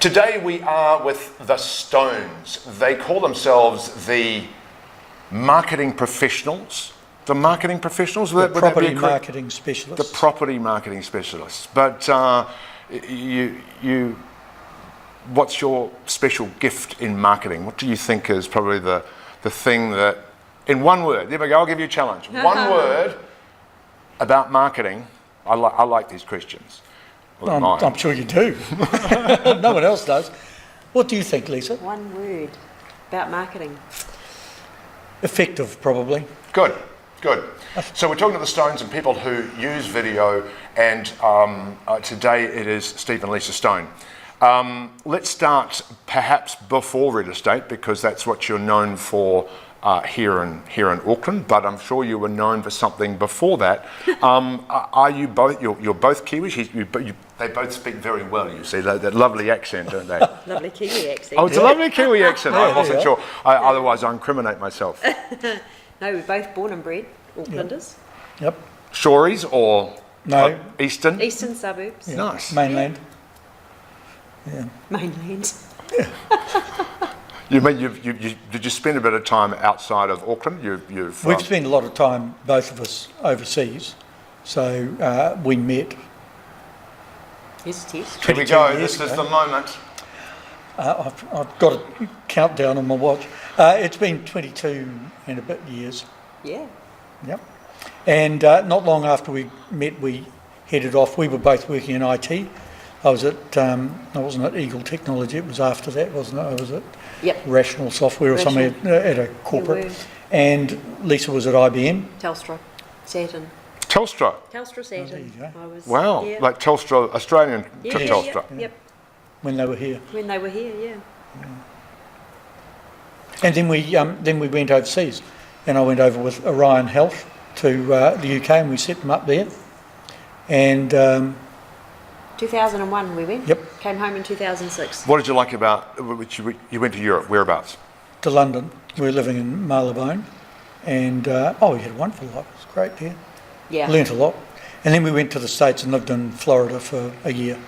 Today we are with the Stones. They call themselves the marketing professionals. The marketing professionals? The property marketing specialists. The property marketing specialists. But what's your special gift in marketing? What do you think is probably the thing that, in one word, there we go, I'll give you a challenge. One word about marketing. I like these questions. I'm sure you do. No one else does. What do you think, Lisa? One word about marketing. Effective, probably. Good. So we're talking to the Stones and people who use video, and today it is Steve and Lisa Stone. Let's start perhaps before real estate, because that's what you're known for here in Auckland, but I'm sure you were known for something before that. Are you both? You're both Kiwis. They both speak very well. You see that lovely accent, don't they? Lovely Kiwi accent. Oh, it's a lovely Kiwi accent. I wasn't sure. Otherwise, I incriminate myself. No, we're both born and bred Aucklanders. Yep. Shories or No. Eastern? Eastern suburbs. Yeah. Nice. Mainland. Yeah. Mainland. You mean did you spend a bit of time outside of Auckland? We've spent a lot of time, both of us, overseas. So we met. Here's a test. Here we 22 go. years This is ago. the moment. I've got a countdown on my watch. It's been 22 and a bit years. Yeah. Yep. And not long after we met, we headed off. We were both working in IT. I was at, I wasn't at Eagle Technology, it was after that, wasn't it? I was at Rational Software or somewhere at a corporate. And Lisa was at IBM. Telstra. Saturn. Telstra. Telstra Saturn. There you go. I was, Wow. yeah. Like Telstra, Australian Telstra. Yep. When they were here. When they were here, yeah. And then we went overseas. And I went over with Orion Health to the UK, and we set them up there. And 2001 we went. Yep. Came home in 2006. What did you like about, you went to Europe, whereabouts? to London. We were living in Marylebone. And, we had a wonderful life. It was great there. Yeah. Learnt a lot. And then we went to the States and lived in Florida for a year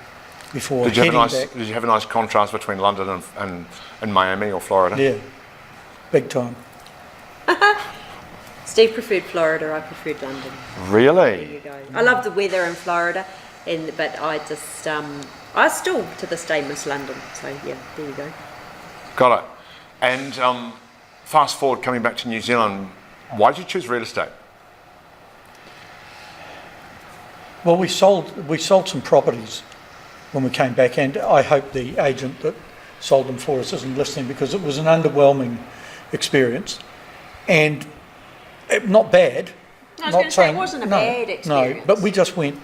before Did you heading have back. Did you have a nice contrast between London and Miami or Florida? Yeah, big time. Steve preferred Florida, I preferred London. Really? There you go. I love the weather in Florida, but I just, I still to this day miss London. So yeah, there you go. Got it. And fast forward, coming back to New Zealand, why did you choose real estate? Well, we sold some properties when we came back, and I hope the agent that sold them for us isn't listening, because it was an underwhelming experience, and not bad. I was going to say it wasn't a bad experience. No, but we just went.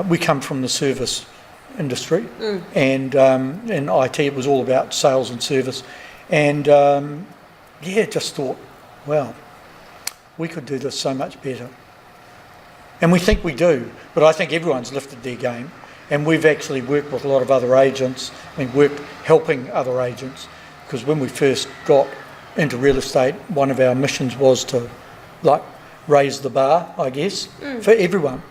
We come from the service industry, and in IT it was all about sales and service, and just thought, wow, we could do this so much better. And we think we do, but I think everyone's lifted their game, and we've actually worked with a lot of other agents. Worked helping other agents, because when we first got into real estate, one of our missions was to raise the bar, I guess, for everyone.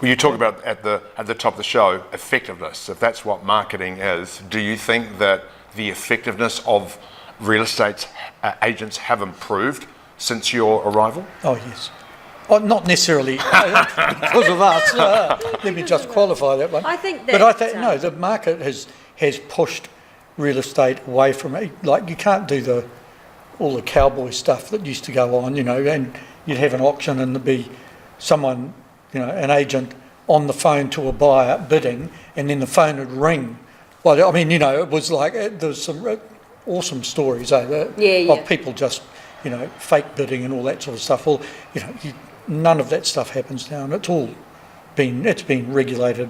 Well, you talk about at the top of the show, effectiveness. If that's what marketing is, do you think that the effectiveness of real estate agents have improved since your arrival? Oh, yes. Oh, not necessarily because of us. Let me just qualify that one. I think that... But I think, no, the market has pushed real estate away from it. Like, you can't do all the cowboy stuff that used to go on, and you'd have an auction and there'd be someone, an agent on the phone to a buyer bidding, and then the phone would ring. Well, it was like, there's some awesome stories of people just, fake bidding and all that sort of stuff. Well, none of that stuff happens now, and it's been regulated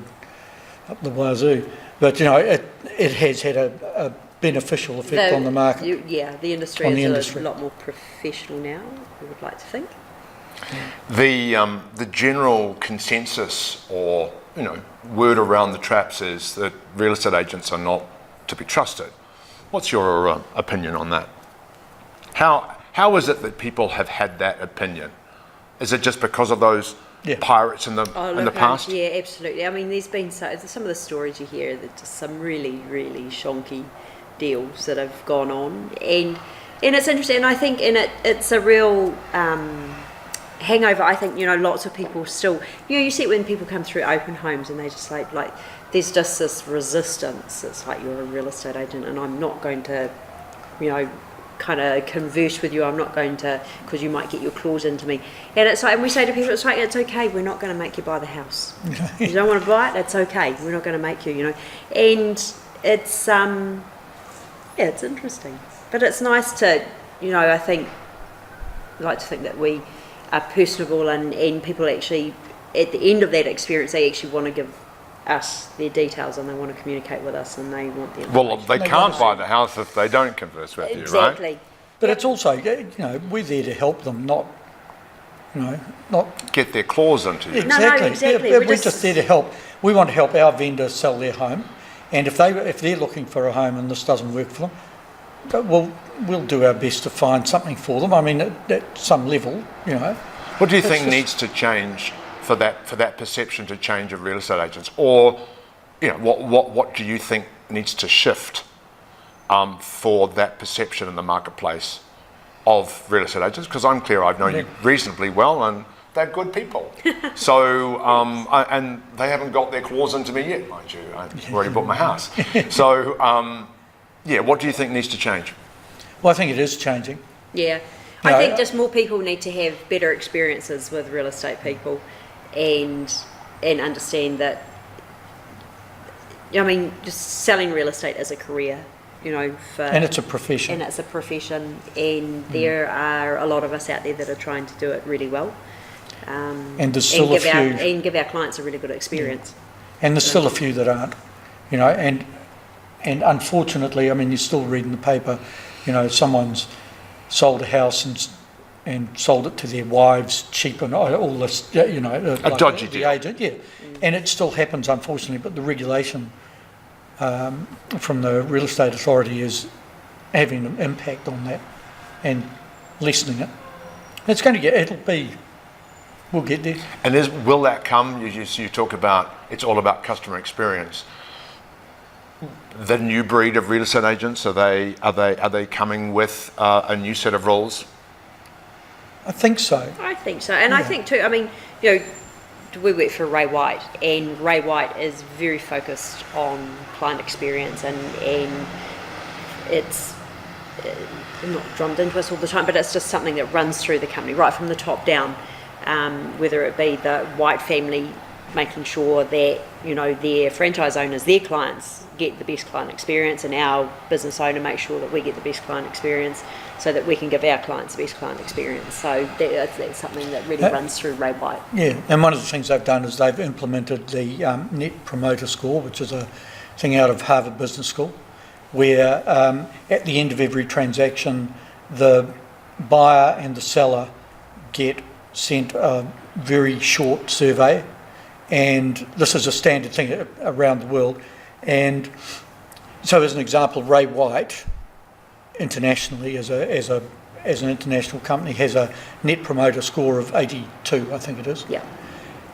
up the wazoo. But it has had a beneficial effect on the market. The industry is a lot more professional now, I would like to think. The general consensus or word around the traps is that real estate agents are not to be trusted. What's your opinion on that? How is it that people have had that opinion? Is it just because of those Yeah. pirates in the past? Yeah, absolutely. I mean, there's been some of the stories you hear that just some really, really shonky deals that have gone on, and it's interesting. And I think it's a real hangover. I think lots of people still you see it when people come through open homes and they just like there's just this resistance. It's like, you're a real estate agent, and I'm not going to kind of converse with you. I'm not going to, because you might get your claws into me. And it's like, and we say to people, it's like, it's okay, we're not going to make you buy the house. You don't want to buy it, that's okay, we're not going to make you, And it's it's interesting, but it's nice to I think like to think that we are personable, and people actually at the end of that experience they actually want to give us their details, and they want to communicate with us, and they want the Well, they They can't want buy the house if they don't converse with you, right? exactly. But it's also, we're there to help them, not Get their claws into you. exactly. exactly. Yeah, We're we're just- just there to help. We want to help our vendors sell their home, and if they're looking for a home and this doesn't work for them, but we'll do our best to find something for them. I mean, at some level, What do you It's think just- needs to change for that perception to change of real estate agents, or what do you think needs to shift for that perception in the marketplace of real estate agents? Because I'm clear, I've known you reasonably well, and they're good people. So and they haven't got their claws into me yet, mind you. I've already bought my house. So what do you think needs to change? well, I think it is changing. Yeah, No, I think just more people need to have better experiences with real estate people, and understand that. I mean, just selling real estate as a career, And it's a profession. and it's a profession, and there are a lot of us out there that are trying to do it really well, And there's still a few. give our clients a really good experience. And there's still a few that aren't, and unfortunately, I mean, you still read in the paper, someone's sold a house and sold it to their wives cheap and all this, like dodgy the deal. agent, yeah. And it still happens, unfortunately, but the regulation from the real estate authority is having an impact on that and lessening it. It's going to we'll get there. And will that come? You talk about it's all about customer experience. The new breed of real estate agents, are they coming with a new set of rules? I think so. I think so, and I think too. I mean, we work for Ray White, and Ray White is very focused on client experience, and it's not drummed into us all the time, but it's just something that runs through the company right from the top down. Whether it be the White family making sure that their franchise owners, their clients, get the best client experience, and our business owner makes sure that we get the best client experience, so that we can give our clients the best client experience. So that's something that really runs through Ray White. Yeah, and one of the things they've done is they've implemented the Net Promoter Score, which is a thing out of Harvard Business School, where at the end of every transaction, the buyer and the seller get sent a very short survey, and this is a standard thing around the world. And so, as an example, Ray White, internationally, as an international company, has a Net Promoter Score of 82, I think it is. Yeah.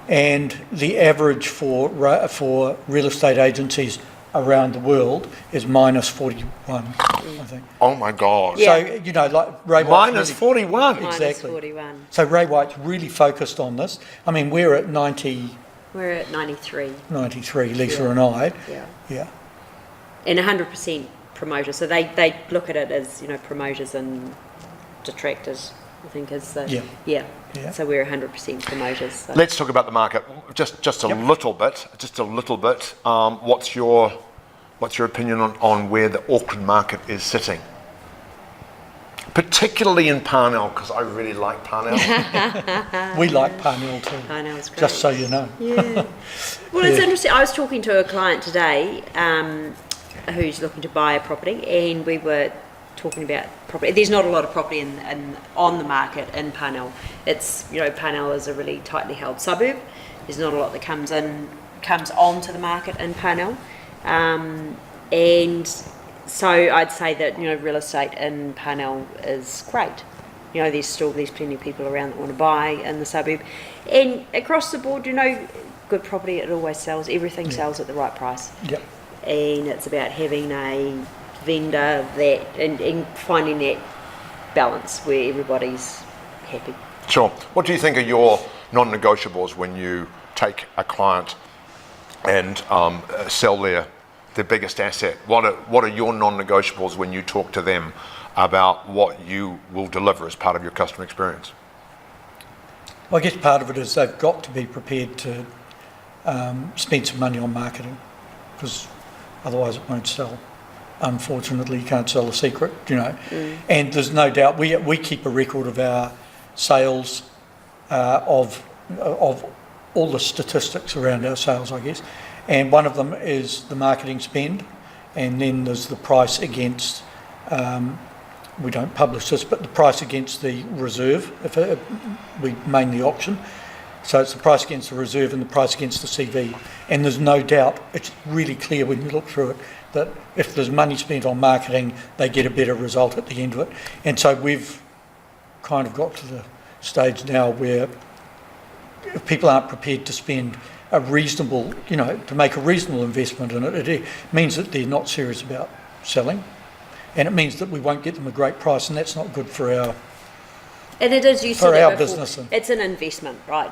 And the average for real estate agencies around the world is minus 41, I think. Oh my God! Yeah. So like Ray White's Minus really, 41. Minus Exactly. 41. So Ray White's really focused on this. I mean, we're at 90, We're at 93. 93, Lisa Yeah. and I. Yeah. And 100% promoters. So they look at it as promoters and detractors, I think is the Yeah. So we're 100% promoters. So. Let's talk about the market just a little bit. What's your opinion on where the Auckland market is sitting? Particularly in Parnell, because I really like Parnell. We like Parnell too, I know, it's great. just so you know. Yeah. Well, it's interesting. I was talking to a client today who's looking to buy a property, and we were talking about property. There's not a lot of property on the market in Parnell. It's Parnell is a really tightly held suburb. There's not a lot that comes onto the market in Parnell, and so I'd say that real estate in Parnell is great. you know, there's plenty of people around that want to buy in the suburb. And across the board, you know, good property, it always sells. Everything sells at the right price. Yep. And it's about having a vendor that and finding that balance where everybody's happy. Sure. What do you think are your non-negotiables when you take a client and sell their biggest asset? What are your non-negotiables when you talk to them about what you will deliver as part of your customer experience? Well, I guess part of it is they've got to be prepared to spend some money on marketing, because otherwise it won't sell. Unfortunately, you can't sell a secret, you know. And there's no doubt we keep a record of our sales, of all the statistics around our sales, I guess. And one of them is the marketing spend, and then there's the price against. We don't publish this, but the price against the reserve. We mainly auction. So it's the price against the reserve and the price against the CV. And there's no doubt, it's really clear when you look through it, that if there's money spent on marketing, they get a better result at the end of it. And so we've kind of got to the stage now where if people aren't prepared to spend a reasonable, you know, to make a reasonable investment in it, it means that they're not serious about selling. And it means that we won't get them a great price, and that's not good for our... And it is, you For said our it before, business and- it's an investment, right?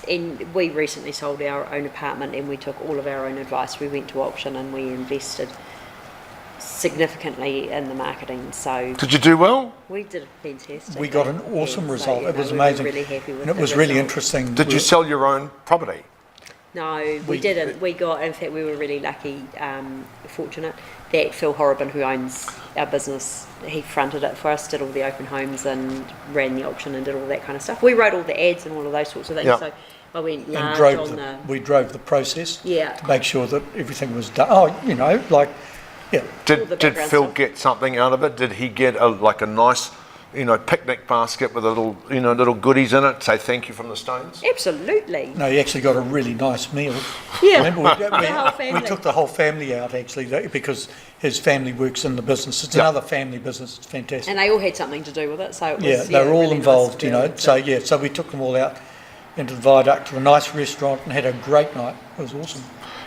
And we recently sold our own apartment and we took all of our own advice. We went to auction and we invested significantly in the marketing. So Did you do well? we did fantastic. We got an awesome Yeah, result. so, It was we were amazing. really happy with And it the was really result. interesting. Did you sell your own property? No, We- we didn't. We got, in fact, we were really lucky, fortunate that Phil Horrobin, who owns our business, he fronted it for us, did all the open homes and ran the auction and did all that kind of stuff. We wrote all the ads and all of those sorts of things. Yeah. So I went And large on the... we drove the process Yeah. to make sure that everything was done. Oh, you know, like, yeah. All the Did background Phil stuff. get something out of it? Did he get a nice, you know, picnic basket with a little goodies in it? Say thank you from the Stones. Absolutely. No, he actually got a really nice meal. Yeah. Remember, The whole we family. took the whole family out, actually, because his family works in the business. It's Yeah. another family business. It's fantastic. And they all had something to do with it, so it was... Yeah, they were all really involved, nice you know. to- So, yeah, so we took them all out into the viaduct to a nice restaurant and had a great night. It was awesome.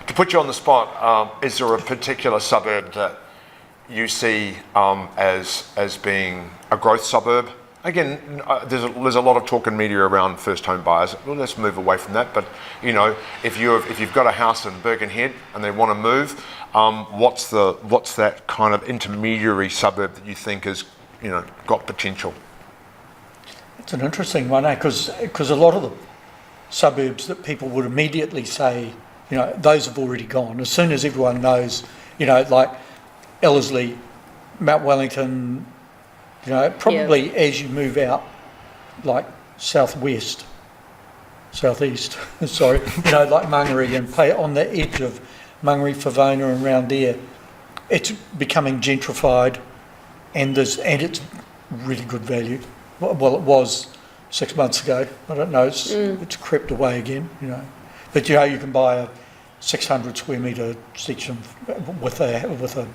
To put you on the spot, is there a particular suburb that you see as being a growth suburb? Again, there's a lot of talk in media around first home buyers. Well, let's move away from that. But you know, if you've got a house in Birkenhead and they want to move, what's that kind of intermediary suburb that you think is, you know, got potential? It's an interesting one, because a lot of the suburbs that people would immediately say, you know, those have already gone. As soon as everyone knows, you know, like Ellerslie, Mount Wellington, you know, probably as you move out, like southeast, sorry, you know, like Mangere and on the edge of Mangere, Favona and around there, it's becoming gentrified, and it's really good value. Well, it was 6 months ago. I don't know. It's crept away again. You know, but you know, you can buy a 600 square metre section with a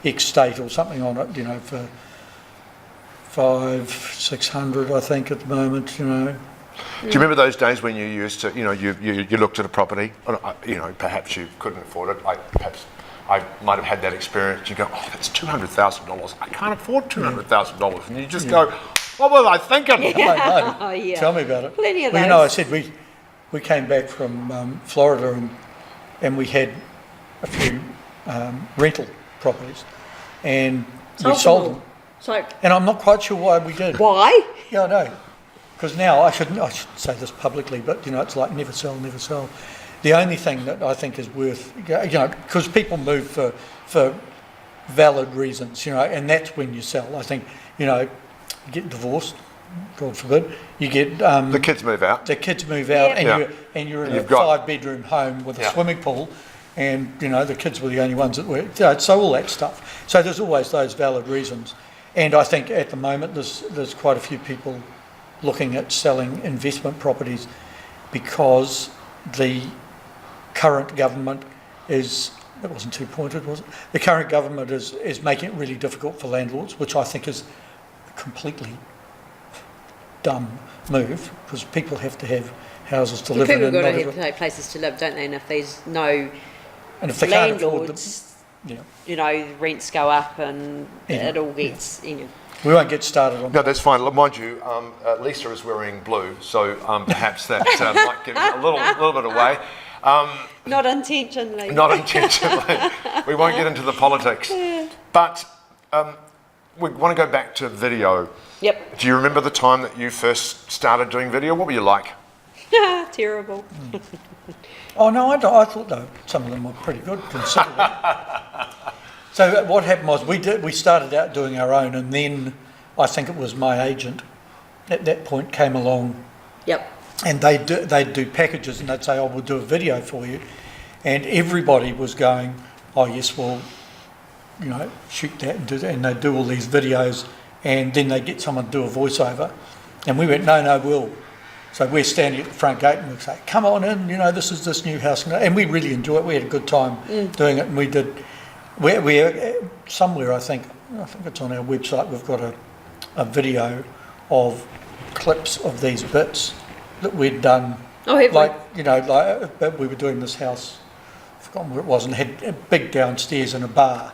estate or something on it. You know, for 500-600, I think at the moment. You know. Do you remember those days when you used to, you know, you looked at a property, you know, perhaps you couldn't afford it. Perhaps I might have had that experience. You go, oh, that's $200,000. I can't afford $200,000, and you just go, what was I thinking? I know. Oh, yeah. Tell me about it. Plenty of well, you know, I those. said we came back from Florida and we had a few rental properties, and we sold them. So And I'm not quite sure why we did. why? Yeah, I know. Because now I shouldn't say this publicly, but you know, it's like never sell, never sell. The only thing that I think is worth, you know, because people move for valid reasons, you know, and that's when you sell. I think, you know, you get divorced, God forbid. You get The kids move out. the kids move out, Yeah. and you're in You've a got- 5-bedroom home with a Yeah. swimming pool, and you know the kids were the only ones that were. So all that stuff. So there's always those valid reasons, and I think at the moment there's quite a few people looking at selling investment properties because the current government is. It wasn't too pointed, was it? The current government is making it really difficult for landlords, which I think is completely dumb move because people have to have houses to Well, live in. people And got not to every- have places to live, don't they? And if there's no and if they can't afford landlords, yeah. you know, rents go up and Yeah, it all gets, you know. We won't get started on No, that's fine. Look, mind you, Lisa is wearing blue, so perhaps that might give it a little bit away. Not intentionally. Not intentionally. We won't get into the politics. But we want to go back to video. Yep. Do you remember the time that you first started doing video? What were you like? Terrible. Oh no, I thought though some of them were pretty good considering. So what happened was we started out doing our own, and then I think it was my agent at that point came along, Yep. and they'd do packages, and they'd say, "Oh, we'll do a video for you," and everybody was going, "Oh yes, well, you know, shoot that and do that," and they'd do all these videos, and then they'd get someone to do a voiceover, and we went, "No, we'll." So we're standing at the front gate and we'd say, "Come on in, you know, this is this new house," and we really enjoyed it. We had a good time doing it, and we did. We somewhere I think it's on our website. We've got a video of clips of these bits that we'd done. Oh, have we? Like you know, like we were doing this house. I've forgotten where it was, and had a big downstairs and a bar,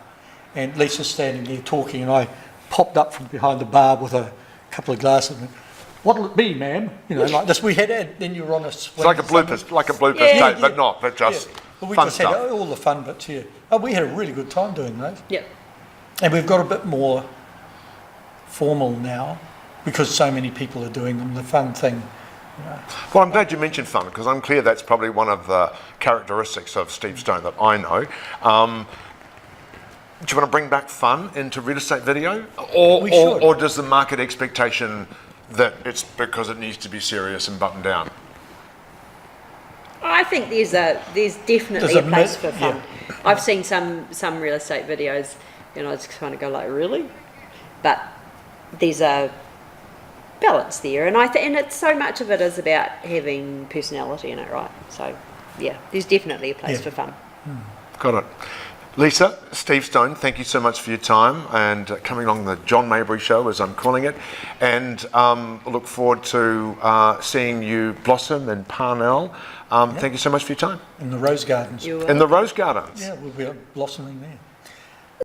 and Lisa's standing there talking, and I popped up from behind the bar with a couple of glasses. And, "What'll it be, ma'am?" You know, like this. We had it. Then you were on a swing. It's like a or something. bloopers Yeah. tape, but just But we fun just stuff. had all the fun bits here. Oh, we had a really good time doing those. Yep. And we've got a bit more formal now because so many people are doing them. The fun thing, you know. Well, I'm glad you mentioned fun because I'm clear that's probably one of the characteristics of Steve Stone that I know. Do you want to bring back fun into real estate video? We should. Or does the market expectation that it's because it needs to be serious and buttoned down? I think there's definitely There's a a place mi- for fun. I've seen some real estate videos, and I just kind of go like, really? But there's a balance there, and and it's so much of it is about having personality in it, right? So yeah, there's definitely a place Yeah. for fun. Got it. Lisa, Steve Stone, thank you so much for your time and coming along the John Mabry Show, as I'm calling it, and look forward to seeing you blossom in Parnell. Thank you so much for your time. In the rose gardens. You In the Rose Gardens. Yeah, we'll be blossoming there.